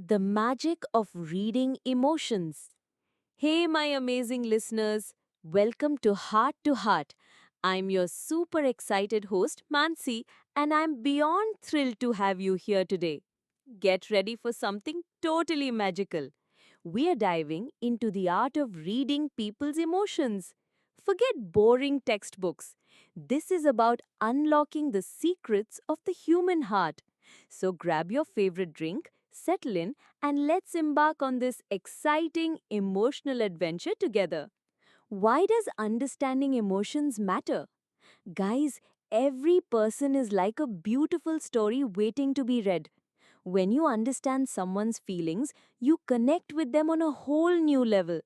The magic of reading emotions. Hey, my amazing listeners, welcome to Heart to Heart. I'm your super excited host, Mansi, and I'm beyond thrilled to have you here today. Get ready for something totally magical. We are diving into the art of reading people's emotions. Forget boring textbooks. This is about unlocking the secrets of the human heart. So grab your favorite drink, settle in, and let's embark on this exciting emotional adventure together. Why does understanding emotions matter? Guys, every person is like a beautiful story waiting to be read. When you understand someone's feelings, you connect with them on a whole new level.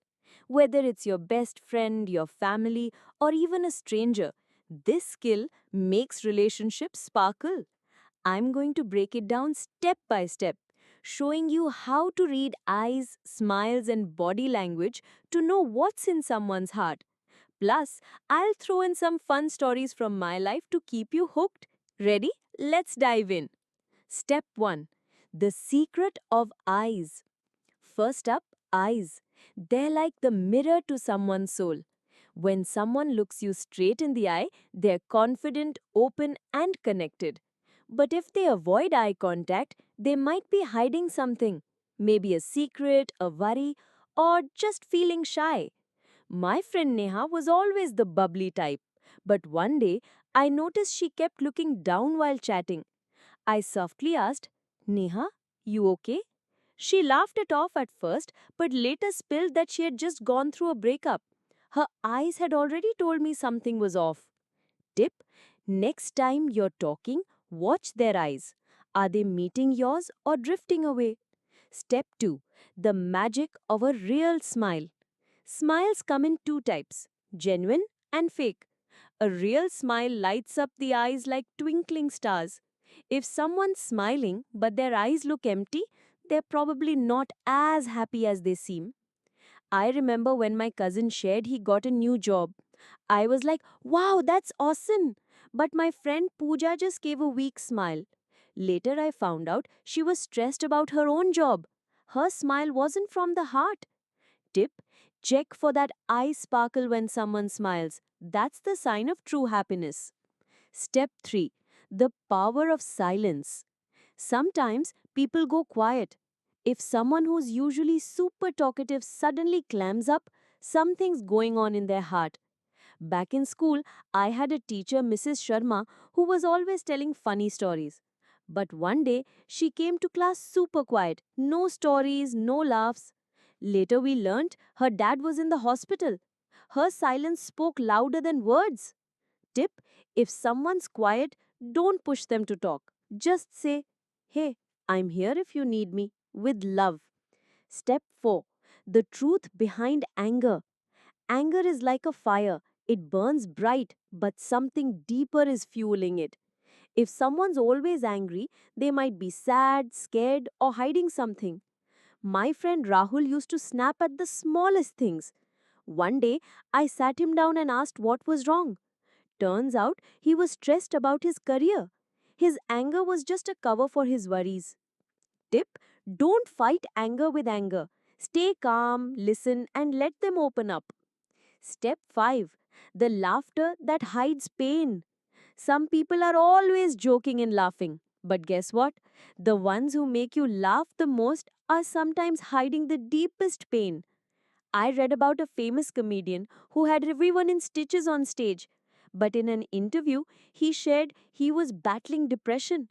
Whether it's your best friend, your family, or even a stranger, this skill makes relationships sparkle. I'm going to break it down step by step, showing you how to read eyes, smiles, and body language to know what's in someone's heart. Plus, I'll throw in some fun stories from my life to keep you hooked. Ready? Let's dive in. Step 1. The secret of eyes. First up, eyes. They're like the mirror to someone's soul. When someone looks you straight in the eye, they're confident, open, and connected. But if they avoid eye contact, they might be hiding something. Maybe a secret, a worry, or just feeling shy. My friend Neha was always the bubbly type. But one day, I noticed she kept looking down while chatting. I softly asked, Neha, you okay? She laughed it off at first, but later spilled that she had just gone through a breakup. Her eyes had already told me something was off. Tip: next time you're talking, watch their eyes. Are they meeting yours or drifting away? Step 2. The magic of a real smile. Smiles come in two types: genuine and fake. A real smile lights up the eyes like twinkling stars. If someone's smiling but their eyes look empty, they're probably not as happy as they seem. I remember when my cousin shared he got a new job. I was like, wow, that's awesome. But my friend Pooja just gave a weak smile. Later, I found out she was stressed about her own job. Her smile wasn't from the heart. Tip: check for that eye sparkle when someone smiles. That's the sign of true happiness. Step 3. The power of silence. Sometimes people go quiet. If someone who's usually super talkative suddenly clams up, something's going on in their heart. Back in school, I had a teacher, Mrs. Sharma, who was always telling funny stories. But one day, she came to class super quiet. No stories, no laughs. Later, we learnt her dad was in the hospital. Her silence spoke louder than words. Tip: if someone's quiet, don't push them to talk. Just say, hey, I'm here if you need me, with love. Step 4. The truth behind anger. Anger is like a fire. It burns bright, but something deeper is fueling it. If someone's always angry, they might be sad, scared, or hiding something. My friend Rahul used to snap at the smallest things. One day, I sat him down and asked what was wrong. Turns out he was stressed about his career. His anger was just a cover for his worries. Tip: don't fight anger with anger. Stay calm, listen, and let them open up. Step 5. The laughter that hides pain. Some people are always joking and laughing. But guess what? The ones who make you laugh the most are sometimes hiding the deepest pain. I read about a famous comedian who had everyone in stitches on stage. But in an interview, he shared he was battling depression.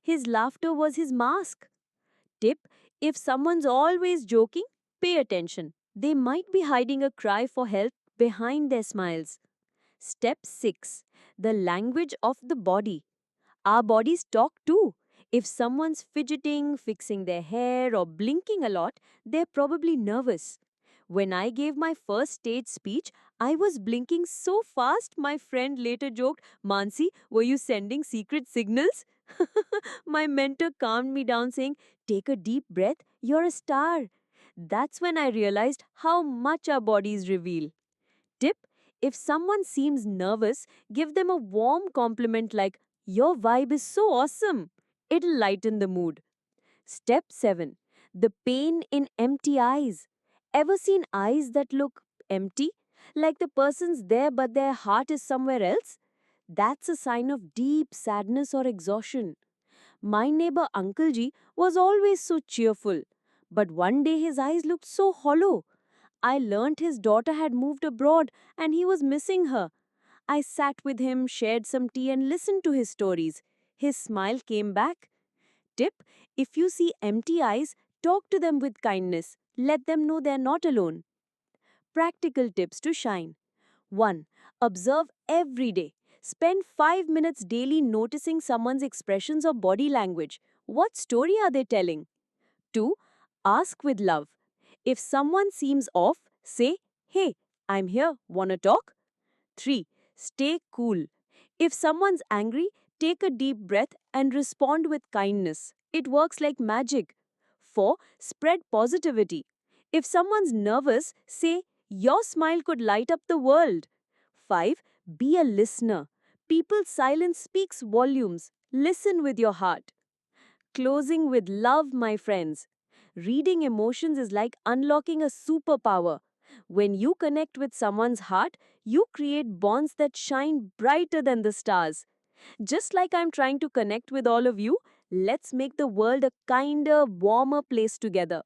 His laughter was his mask. Tip: if someone's always joking, pay attention. They might be hiding a cry for help behind their smiles. Step 6. The language of the body. Our bodies talk too. If someone's fidgeting, fixing their hair, or blinking a lot, they're probably nervous. When I gave my first stage speech, I was blinking so fast my friend later joked, Mansi, were you sending secret signals? My mentor calmed me down, saying, take a deep breath, you're a star. That's when I realized how much our bodies reveal. Tip: if someone seems nervous, give them a warm compliment like, your vibe is so awesome. It'll lighten the mood. Step 7. The pain in empty eyes. Ever seen eyes that look empty? Like the person's there but their heart is somewhere else? That's a sign of deep sadness or exhaustion. My neighbor Uncle Ji was always so cheerful, but one day his eyes looked so hollow. I learnt his daughter had moved abroad and he was missing her. I sat with him, shared some tea, and listened to his stories. His smile came back. Tip: if you see empty eyes, talk to them with kindness. Let them know they're not alone. Practical tips to shine. 1. Observe every day. Spend 5 minutes daily noticing someone's expressions or body language. What story are they telling? 2. Ask with love. If someone seems off, say, "Hey, I'm here, wanna talk?" 3. Stay cool. If someone's angry, take a deep breath and respond with kindness. It works like magic. 4. Spread positivity. If someone's nervous, say, "Your smile could light up the world." 5. Be a listener. People's silence speaks volumes. Listen with your heart. Closing with love, my friends. Reading emotions is like unlocking a superpower. When you connect with someone's heart, you create bonds that shine brighter than the stars. Just like I'm trying to connect with all of you, let's make the world a kinder, warmer place together.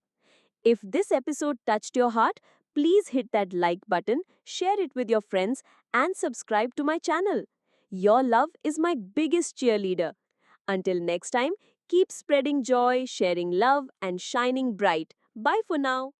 If this episode touched your heart, please hit that like button, share it with your friends, and subscribe to my channel. Your love is my biggest cheerleader. Until next time, keep spreading joy, sharing love, and shining bright. Bye for now.